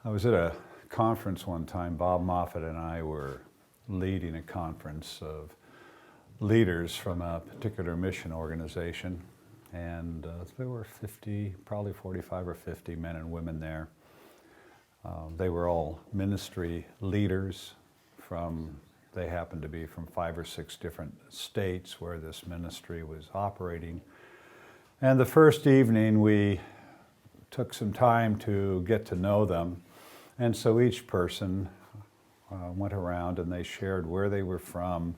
I was at a conference one time. Bob Moffat and I were leading a conference of leaders from a particular mission organization, and there were 50, probably 45 or 50 men and women there. They were all ministry leaders they happened to be from 5 or 6 different states where this ministry was operating. And the first evening we took some time to get to know them. And so each person went around and they shared where they were from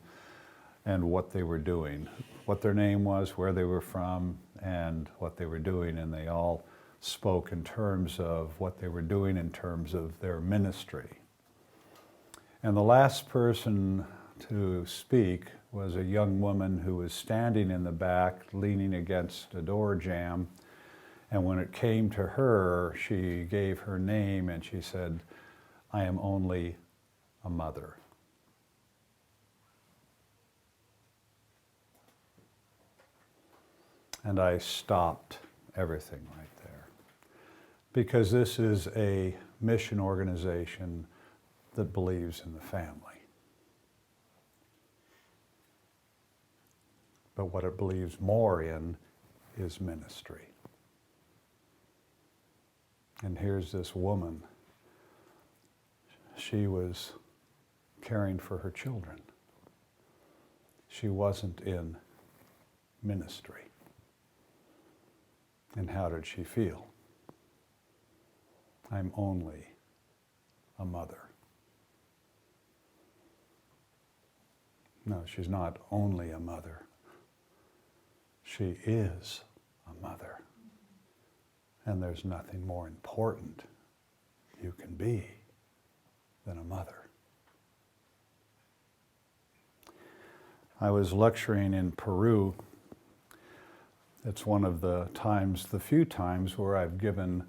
and what they were doing, what their name was, where they were from, and what they were doing. And they all spoke in terms of what they were doing in terms of their ministry. And the last person to speak was a young woman who was standing in the back, leaning against a door jamb. And when it came to her, she gave her name and she said, "I am only a mother." And I stopped everything right there. Because this is a mission organization that believes in the family. But what it believes more in is ministry. And here's this woman. She was caring for her children. She wasn't in ministry. And how did she feel? I'm only a mother. No, she's not only a mother. She is a mother. And there's nothing more important you can be than a mother. I was lecturing in Peru. It's one of the few times where I've given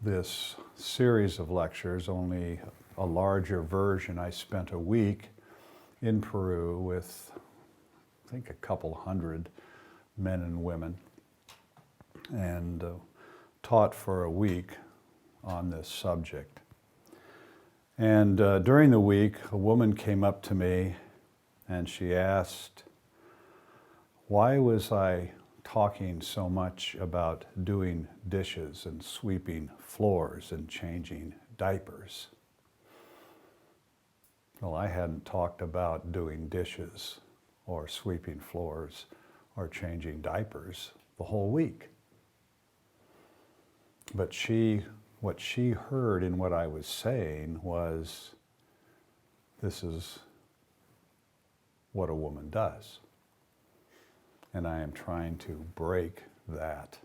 this series of lectures, only a larger version. I spent a week in Peru with, I think, a couple hundred men and women, and taught for a week on this subject. And during the week, a woman came up to me and she asked, why was I talking so much about doing dishes and sweeping floors and changing diapers? Well, I hadn't talked about doing dishes or sweeping floors or changing diapers the whole week. But what she heard in what I was saying was, this is what a woman does. And I am trying to break that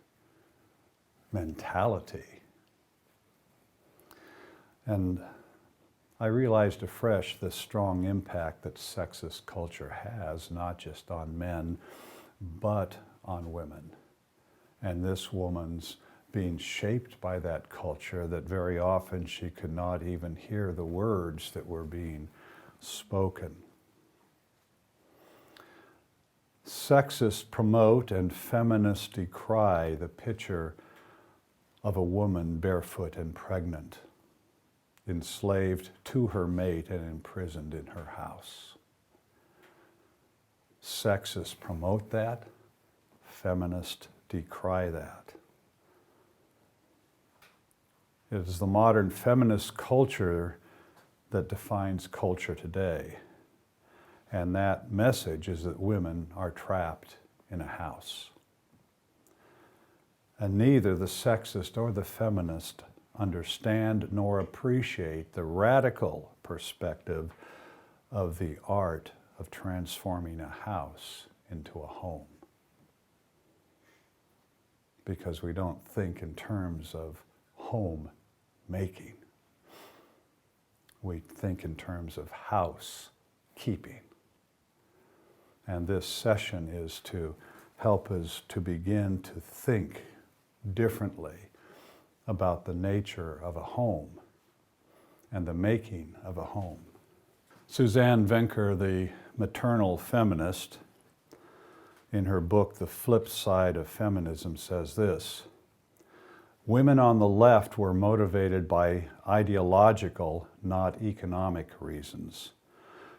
mentality. And I realized afresh the strong impact that sexist culture has, not just on men, but on women. And this woman's being shaped by that culture, that very often she could not even hear the words that were being spoken. Sexists promote and feminists decry the picture of a woman barefoot and pregnant, enslaved to her mate and imprisoned in her house. Sexists promote that, feminists decry that. It is the modern feminist culture that defines culture today. And that message is that women are trapped in a house. And neither the sexist or the feminist understand nor appreciate the radical perspective of the art of transforming a house into a home. Because we don't think in terms of home making. We think in terms of housekeeping. And this session is to help us to begin to think differently about the nature of a home and the making of a home. Suzanne Venker, the maternal feminist, in her book, The Flip Side of Feminism, says this: Women on the left were motivated by ideological, not economic reasons.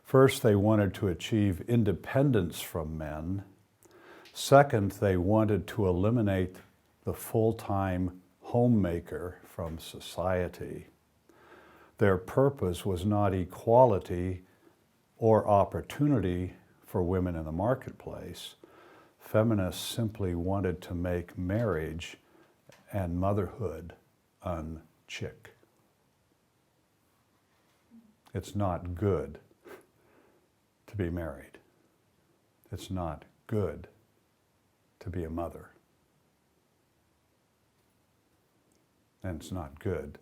First, they wanted to achieve independence from men. Second, they wanted to eliminate the full-time homemaker from society. Their purpose was not equality or opportunity for women in the marketplace. Feminists simply wanted to make marriage and motherhood unchick. It's not good to be married. It's not good to be a mother. And it's not good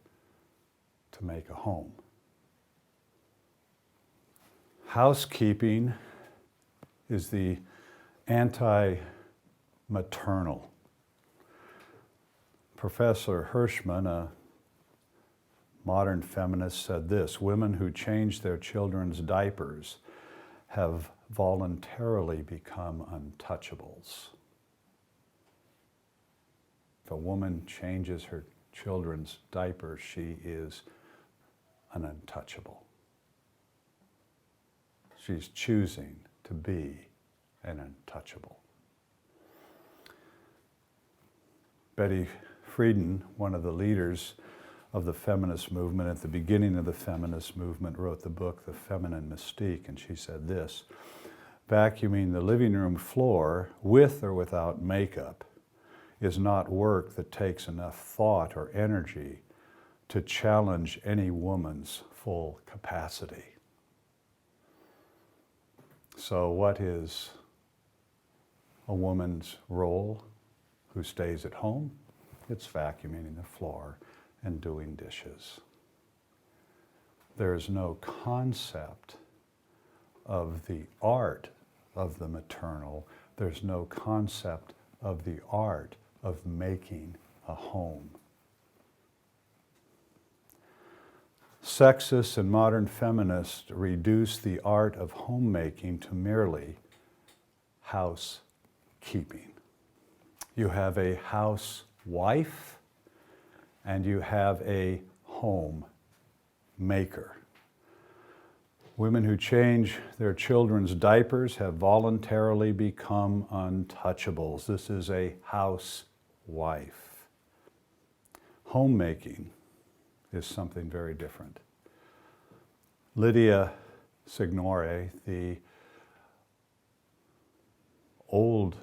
to make a home. Housekeeping is the anti-maternal. Professor Hirschman, a modern feminist, said this: women who change their children's diapers have voluntarily become untouchables. If a woman changes her children's diapers, she is an untouchable. She's choosing to be an untouchable. Betty Friedan, one of the leaders of the feminist movement at the beginning of the feminist movement, wrote the book, The Feminine Mystique, and she said this: vacuuming the living room floor with or without makeup is not work that takes enough thought or energy to challenge any woman's full capacity. So what is a woman's role who stays at home? It's vacuuming the floor and doing dishes. There is no concept of the art of the maternal. There's no concept of the art of making a home. Sexists and modern feminists reduce the art of homemaking to merely housekeeping. You have a housewife and you have a homemaker. Women who change their children's diapers have voluntarily become untouchables. This is a housewife. Homemaking is something very different. Lydia Signore, the old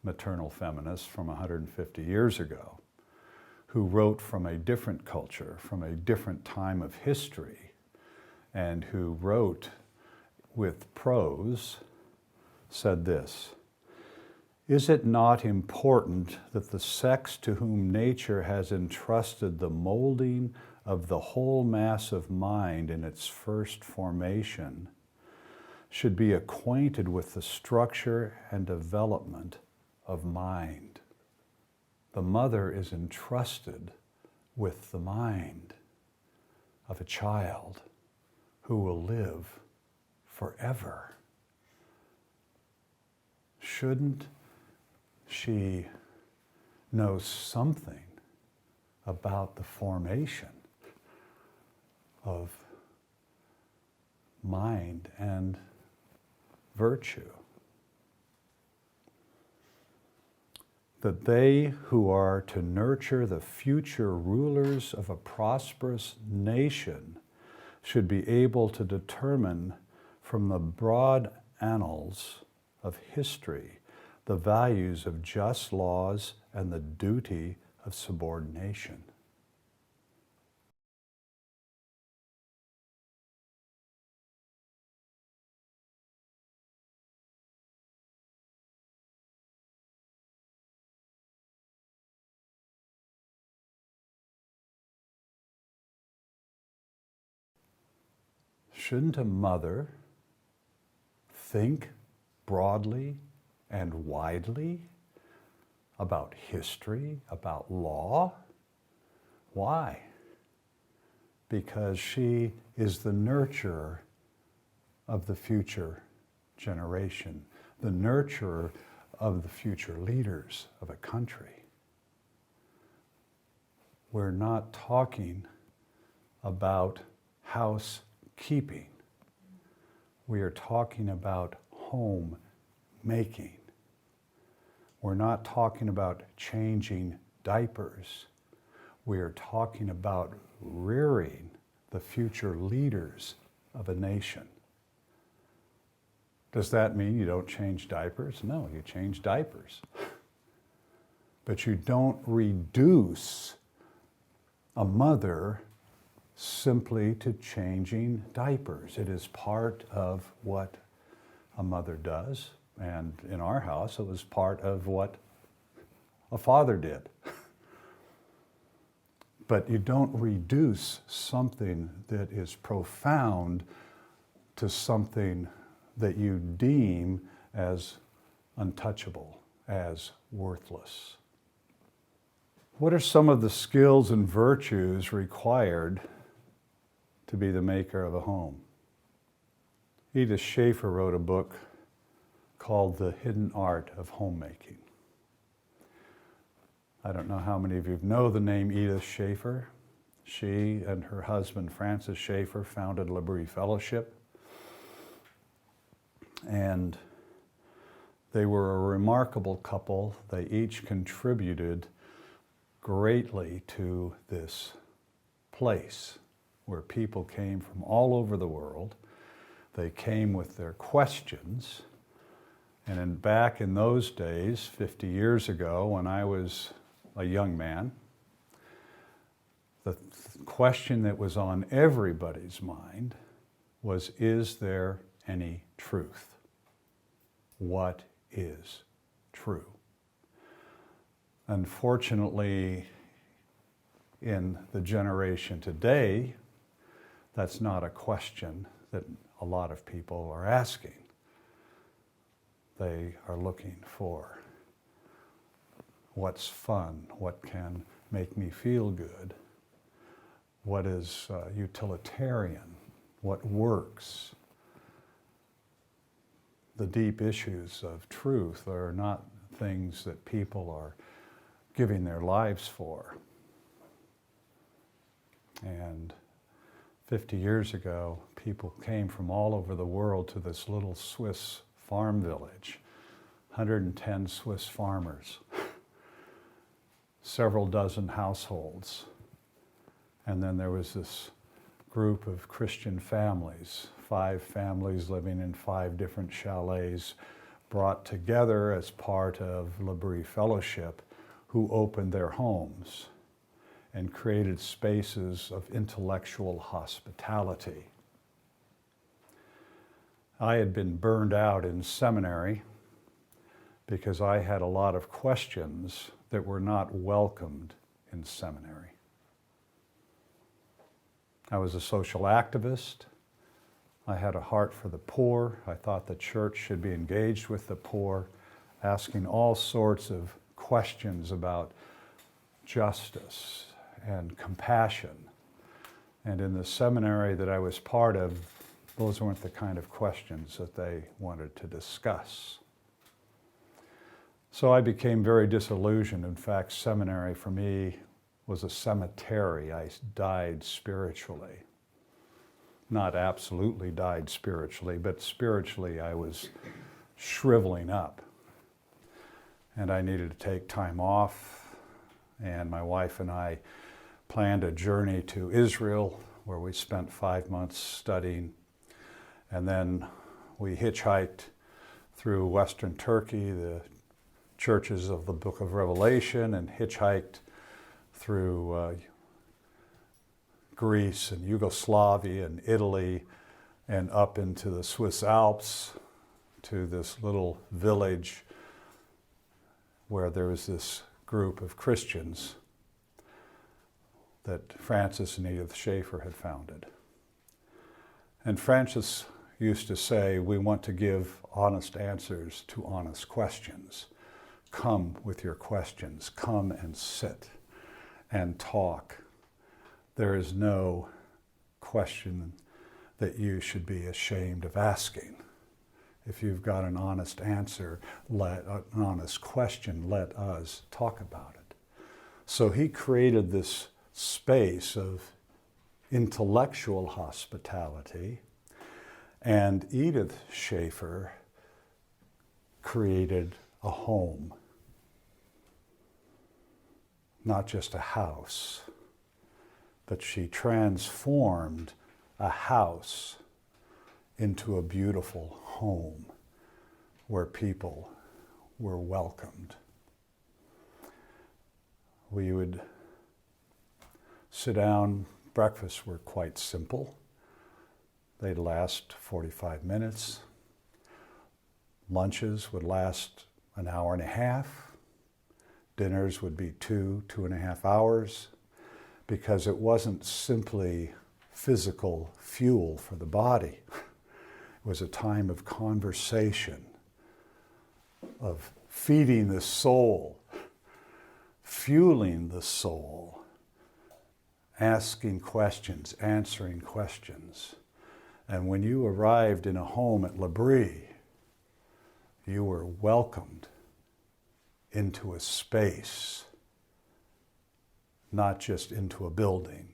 maternal feminist from 150 years ago, who wrote from a different culture, from a different time of history, and who wrote with prose, said this: is it not important that the sex to whom nature has entrusted the molding of the whole mass of mind in its first formation should be acquainted with the structure and development of mind? The mother is entrusted with the mind of a child who will live forever. Shouldn't she know something about the formation of mind and virtue? That they who are to nurture the future rulers of a prosperous nation should be able to determine from the broad annals of history the values of just laws and the duty of subordination. Shouldn't a mother think broadly and widely about history, about law? Why? Because she is the nurturer of the future generation, the nurturer of the future leaders of a country. we're not talking about housekeeping. We are talking about home making. We're not talking about changing diapers. We are talking about rearing the future leaders of a nation. Does that mean you don't change diapers? No, you change diapers. But you don't reduce a mother simply to changing diapers. It is part of what a mother does. And in our house, it was part of what a father did. But you don't reduce something that is profound to something that you deem as untouchable, as worthless. What are some of the skills and virtues required to be the maker of a home? Edith Schaefer wrote a book called The Hidden Art of Homemaking. I don't know how many of you know the name Edith Schaefer. She and her husband, Francis Schaefer, founded L'Abri Fellowship. And they were a remarkable couple. They each contributed greatly to this place where people came from all over the world. They came with their questions. And back in those days, 50 years ago, when I was a young man, the question that was on everybody's mind was, is there any truth? What is true? Unfortunately, in the generation today, that's not a question that a lot of people are asking. They are looking for what's fun, what can make me feel good, what is utilitarian, what works. The deep issues of truth are not things that people are giving their lives for. And 50 years ago, people came from all over the world to this little Swiss farm village, 110 Swiss farmers, several dozen households. And then there was this group of Christian families, 5 families living in 5 different chalets, brought together as part of L'Abri Fellowship, who opened their homes and created spaces of intellectual hospitality. I had been burned out in seminary because I had a lot of questions that were not welcomed in seminary. I was a social activist. I had a heart for the poor. I thought the church should be engaged with the poor, asking all sorts of questions about justice and compassion. And in the seminary that I was part of, those weren't the kind of questions that they wanted to discuss. So I became very disillusioned. In fact, seminary for me was a cemetery. I died spiritually. Not absolutely died spiritually, but spiritually I was shriveling up. And I needed to take time off. And my wife and I planned a journey to Israel where we spent 5 months studying. And then we hitchhiked through Western Turkey, the churches of the Book of Revelation, and hitchhiked through Greece and Yugoslavia and Italy and up into the Swiss Alps to this little village where there was this group of Christians that Francis and Edith Schaefer had founded. And Francis used to say, we want to give honest answers to honest questions. Come with your questions. Come and sit and talk. There is no question that you should be ashamed of asking. If you've got an honest answer, an honest question, let us talk about it. So he created this space of intellectual hospitality. And Edith Schaefer created a home, not just a house, but she transformed a house into a beautiful home where people were welcomed. We would sit down. Breakfasts were quite simple. They'd last 45 minutes. Lunches would last an hour and a half. Dinners would be 2.5 hours, because it wasn't simply physical fuel for the body. It was a time of conversation, of feeding the soul, fueling the soul, asking questions, answering questions. And when you arrived in a home at L'Abri, you were welcomed into a space, not just into a building.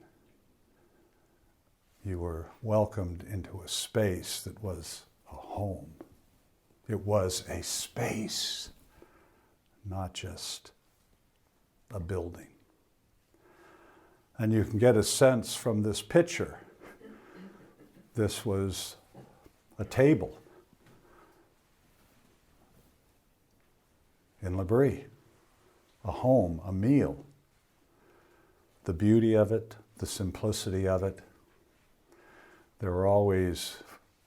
You were welcomed into a space that was a home. It was a space, not just a building. And you can get a sense from this picture. This was a table in L'Abri, a home, a meal. The beauty of it, the simplicity of it. There were always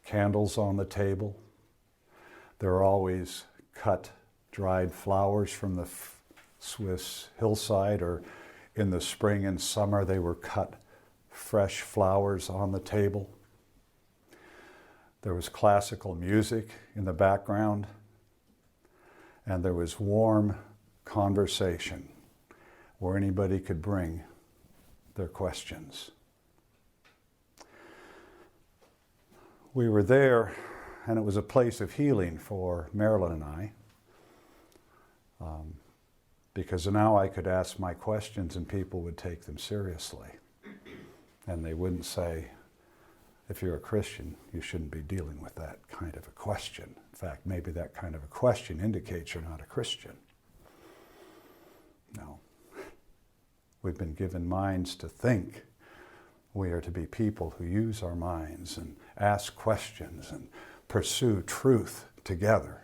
candles on the table. There were always cut, dried flowers from the Swiss hillside, or in the spring and summer they were cut fresh flowers on the table. There was classical music in the background, and there was warm conversation where anybody could bring their questions. We were there, and it was a place of healing for Marilyn and I, because now I could ask my questions and people would take them seriously. And they wouldn't say, if you're a Christian, you shouldn't be dealing with that kind of a question. In fact, maybe that kind of a question indicates you're not a Christian. No. We've been given minds to think. We are to be people who use our minds and ask questions and pursue truth together.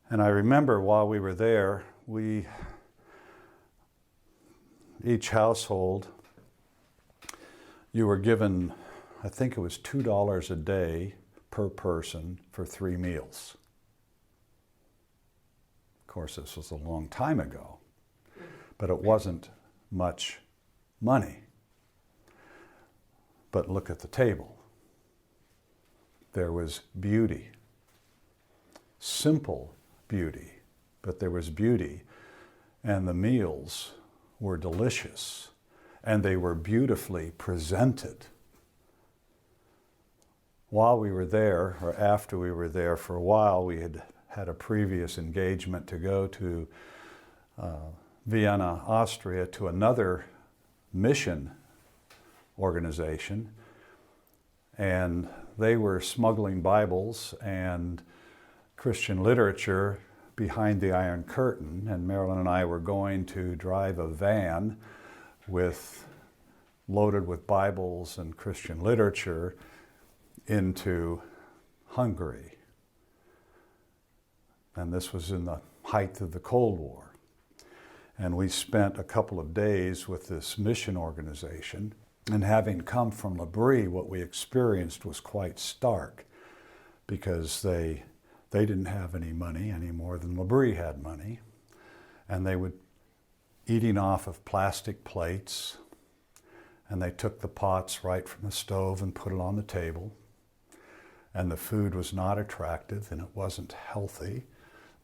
And I remember while we were there, each household, you were given, I think it was $2 a day per person for 3 meals. Of course, this was a long time ago, but it wasn't much money. But look at the table. There was beauty, simple beauty, but there was beauty, and the meals were delicious, and they were beautifully presented. While we were there, or after we were there for a while, we had had a previous engagement to go to Vienna, Austria, to another mission organization, and they were smuggling Bibles and Christian literature behind the Iron Curtain, and Marilyn and I were going to drive a van loaded with Bibles and Christian literature into Hungary. And this was in the height of the Cold War. And we spent a couple of days with this mission organization, and having come from L'Abri, what we experienced was quite stark, because they didn't have any money any more than L'Abri had money, and they would eating off of plastic plates, and they took the pots right from the stove and put it on the table, and the food was not attractive and it wasn't healthy,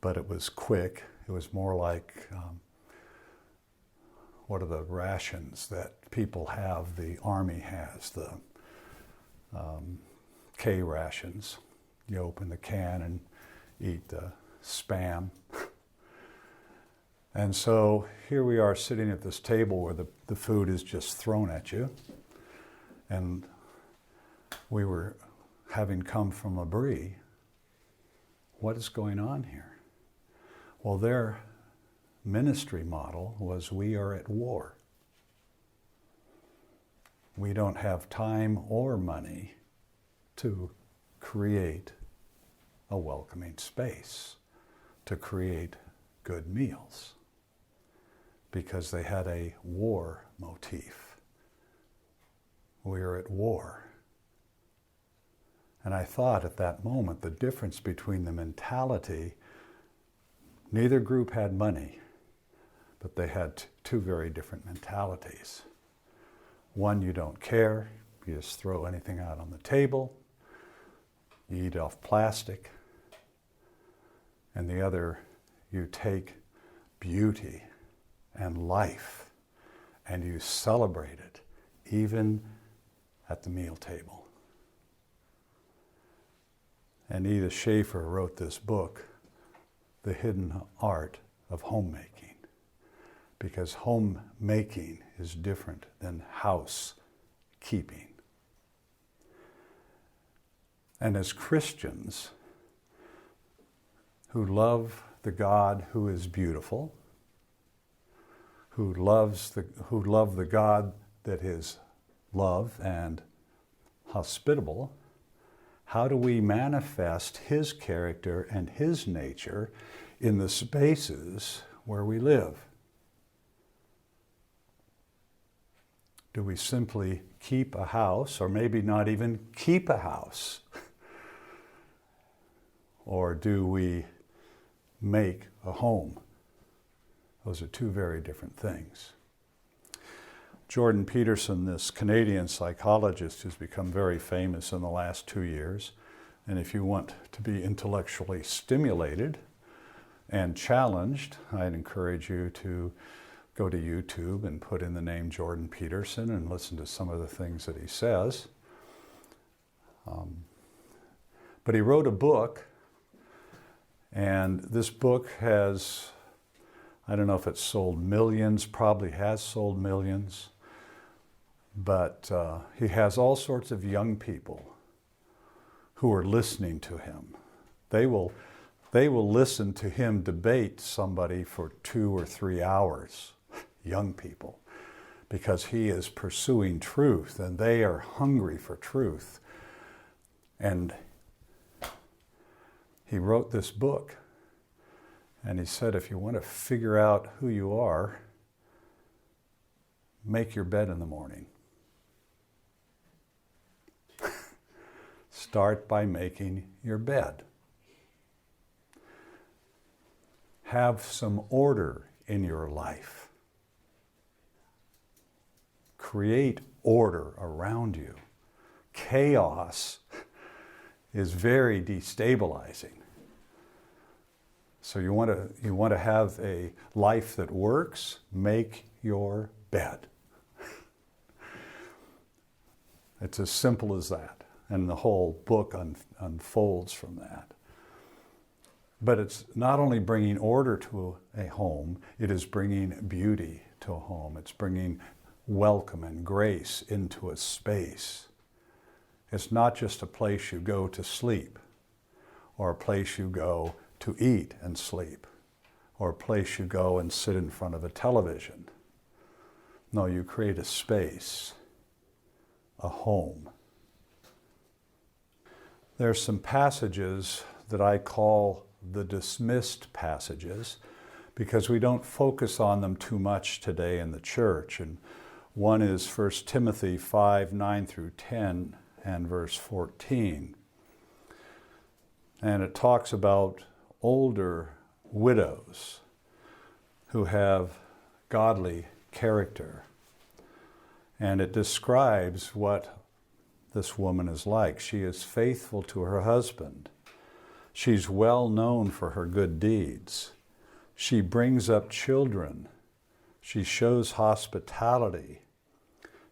but it was quick. It was more like what are the rations that people have, the Army has, the K rations. You open the can and eat the Spam. And so here we are sitting at this table where the food is just thrown at you. And we were having come from a brie. What is going on here? Well, their ministry model was, we are at war. We don't have time or money to create a welcoming space, to create good meals, because they had a war motif. We are at war. And I thought at that moment the difference between the mentality, neither group had money, but they had two very different mentalities. One, you don't care, you just throw anything out on the table, you eat off plastic. And the other, you take beauty and life and you celebrate it, even at the meal table. And Edith Schaefer wrote this book, The Hidden Art of Homemaking, because homemaking is different than housekeeping. And as Christians who love the God who is beautiful, who love the God that is love and hospitable, how do we manifest His character and His nature in the spaces where we live? Do we simply keep a house, or maybe not even keep a house? Or do we make a home? Those are two very different things. Jordan Peterson, this Canadian psychologist who's become very famous in the last 2 years, and if you want to be intellectually stimulated and challenged, I'd encourage you to go to YouTube and put in the name Jordan Peterson and listen to some of the things that he says. But he wrote a book, and this book has, I don't know if it's sold millions, probably has sold millions, but he has all sorts of young people who are listening to him. They will listen to him debate somebody for 2 or 3 hours, young people, because he is pursuing truth and they are hungry for truth. And he wrote this book, and he said, if you want to figure out who you are, make your bed in the morning. Start by making your bed. Have some order in your life. Create order around you. Chaos is very destabilizing. So you want to have a life that works, make your bed. It's as simple as that. And the whole book unfolds from that. But it's not only bringing order to a home, it is bringing beauty to a home. It's bringing welcome and grace into a space. It's not just a place you go to sleep, or a place you go to eat and sleep, or a place you go and sit in front of a television. No, you create a space, a home. There's some passages that I call the dismissed passages because we don't focus on them too much today in the church. And one is 1 Timothy 5, 9 through 10 and verse 14. And it talks about older widows who have godly character. And it describes what this woman is like. She is faithful to her husband. She's well known for her good deeds. She brings up children. She shows hospitality.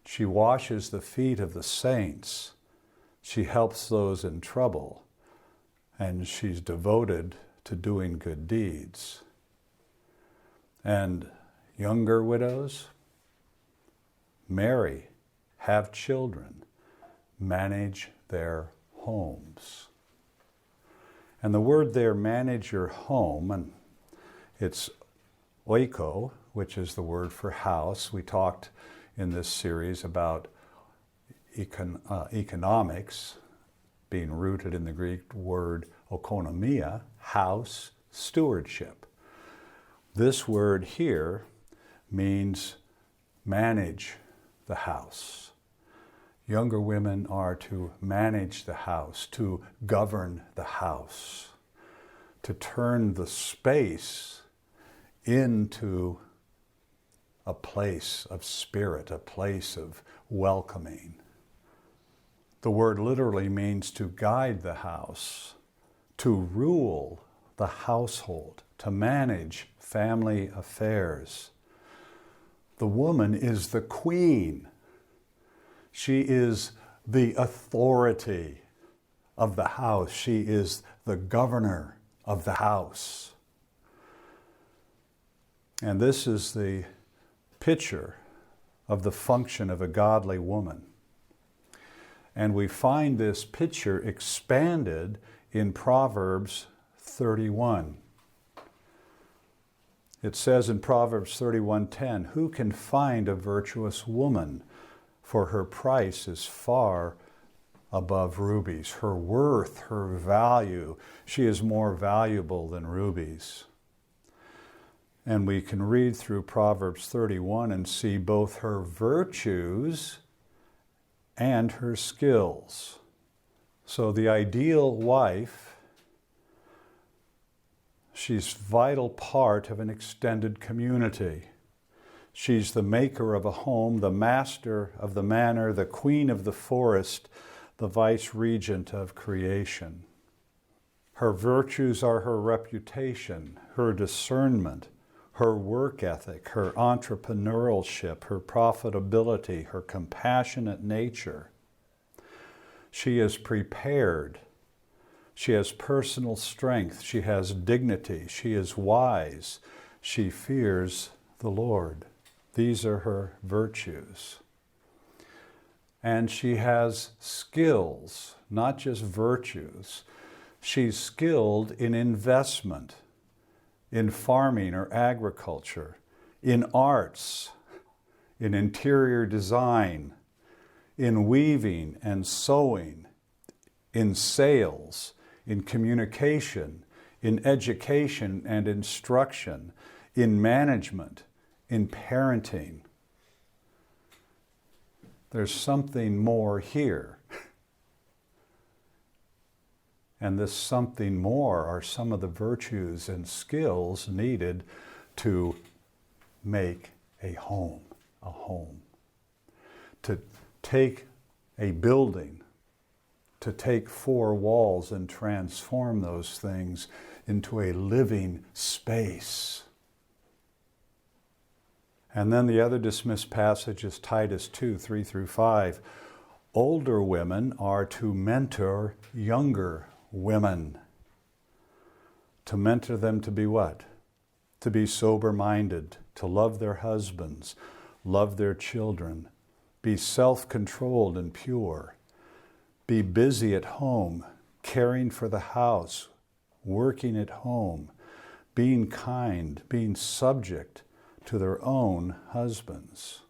She washes the feet of the saints. She helps those in trouble. And she's devoted to doing good deeds. And younger widows, marry, have children, manage their homes. And the word there, manage your home, and it's oiko, which is the word for house. We talked in this series about economics being rooted in the Greek word oikonomia, house stewardship. This word here means manage the house. Younger women are to manage the house, to govern the house, to turn the space into a place of spirit, a place of welcoming. The word literally means to guide the house, to rule the household, to manage family affairs. The woman is the queen. She is the authority of the house. She is the governor of the house. And this is the picture of the function of a godly woman. And we find this picture expanded in Proverbs 31. It says in Proverbs 31:10, "Who can find a virtuous woman? For her price is far above rubies." Her worth, her value, she is more valuable than rubies. And we can read through Proverbs 31 and see both her virtues and her skills. So the ideal wife, she's a vital part of an extended community. She's the maker of a home, the master of the manor, the queen of the forest, the vice-regent of creation. Her virtues are her reputation, her discernment, her work ethic, her entrepreneurship, her profitability, her compassionate nature. She is prepared. She has personal strength. She has dignity. She is wise. She fears the Lord. These are her virtues. And she has skills, not just virtues. She's skilled in investment, in farming or agriculture, in arts, in interior design, in weaving and sewing, in sales, in communication, in education and instruction, in management, in parenting. There's something more here. And this something more are some of the virtues and skills needed to make a home. To take a building, to take four walls and transform those things into a living space. And then the other dismissed passage is Titus 2, 3 through 5. Older women are to mentor younger women. To mentor them to be what? To be sober-minded, to love their husbands, love their children, be self-controlled and pure, be busy at home, caring for the house, working at home, being kind, being subject to their own husbands.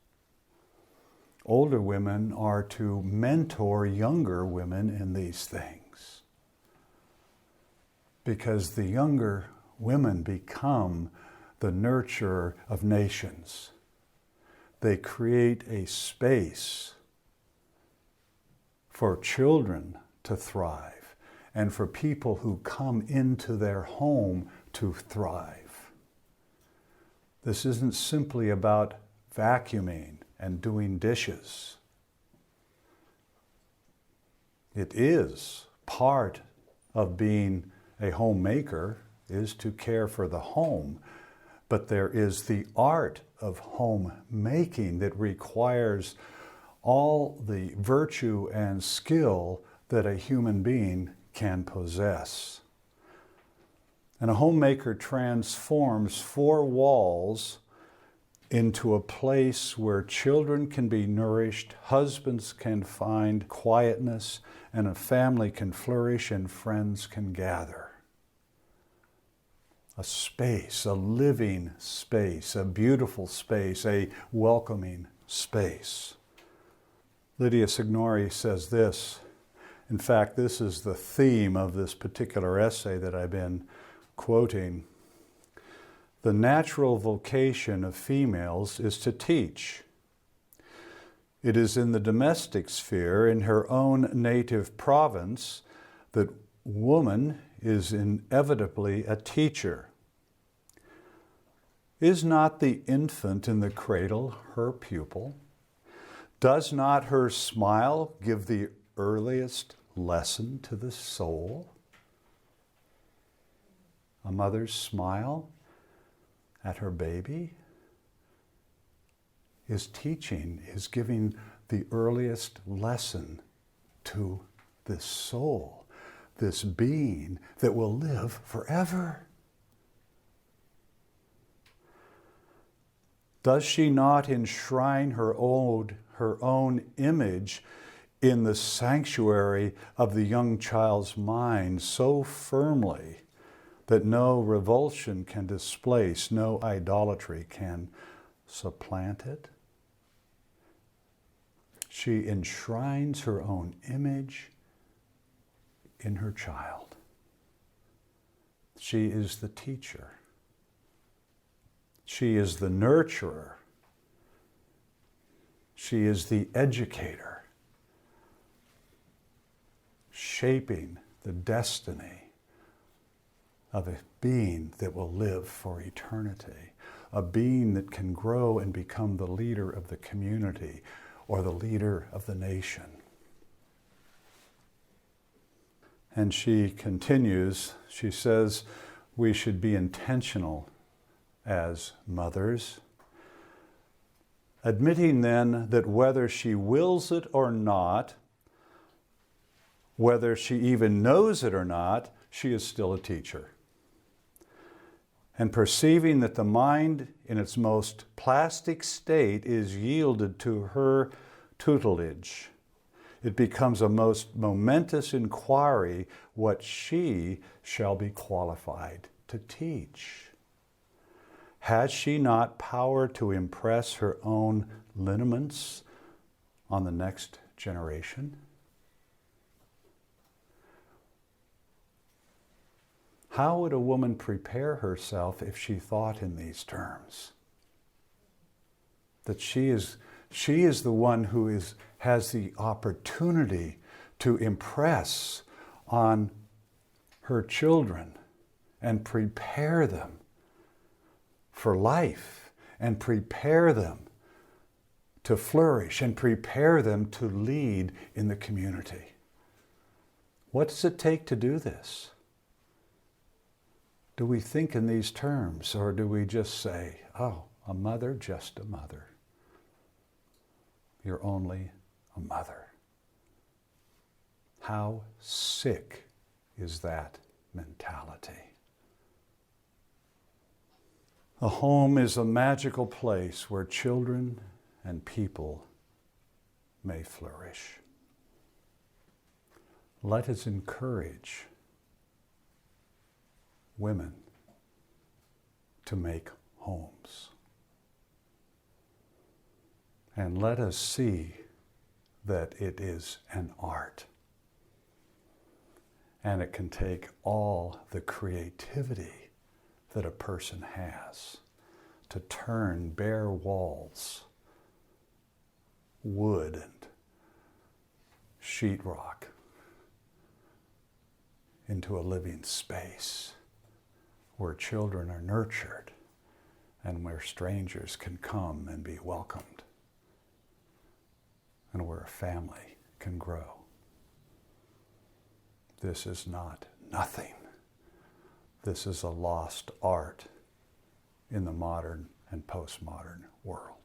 Older women are to mentor younger women in these things, because the younger women become the nurturer of nations. They create a space for children to thrive and for people who come into their home to thrive. This isn't simply about vacuuming and doing dishes. It is part of being a homemaker is to care for the home, but there is the art of homemaking that requires all the virtue and skill that a human being can possess. And a homemaker transforms four walls into a place where children can be nourished, husbands can find quietness, and a family can flourish and friends can gather. A space, a living space, a beautiful space, a welcoming space. Lydia Signori says this. In fact, this is the theme of this particular essay that I've been quoting. The natural vocation of females is to teach. It is in the domestic sphere, in her own native province, that woman is inevitably a teacher. Is not the infant in the cradle her pupil? Does not her smile give the earliest lesson to the soul? A mother's smile at her baby is teaching, is giving the earliest lesson to this soul, this being that will live forever. Does she not enshrine her own image in the sanctuary of the young child's mind so firmly that no revulsion can displace, no idolatry can supplant it? She enshrines her own image in her child. She is the teacher. She is the nurturer. She is the educator, shaping the destiny of a being that will live for eternity, a being that can grow and become the leader of the community or the leader of the nation. And she continues, she says, we should be intentional as mothers, admitting then that whether she wills it or not, whether she even knows it or not, she is still a teacher. And perceiving that the mind in its most plastic state is yielded to her tutelage, it becomes a most momentous inquiry what she shall be qualified to teach. Has she not power to impress her own lineaments on the next generation? How would a woman prepare herself if she thought in these terms? That she is the one who has the opportunity to impress on her children and prepare them for life and prepare them to flourish and prepare them to lead in the community. What does it take to do this? Do we think in these terms, or do we just say, oh, a mother, just a mother? You're only a mother. How sick is that mentality? A home is a magical place where children and people may flourish. Let us encourage women to make homes. And let us see that it is an art. And it can take all the creativity that a person has to turn bare walls, wood and sheetrock, into a living space where children are nurtured and where strangers can come and be welcomed, and where a family can grow. This is not nothing. This is a lost art in the modern and postmodern world.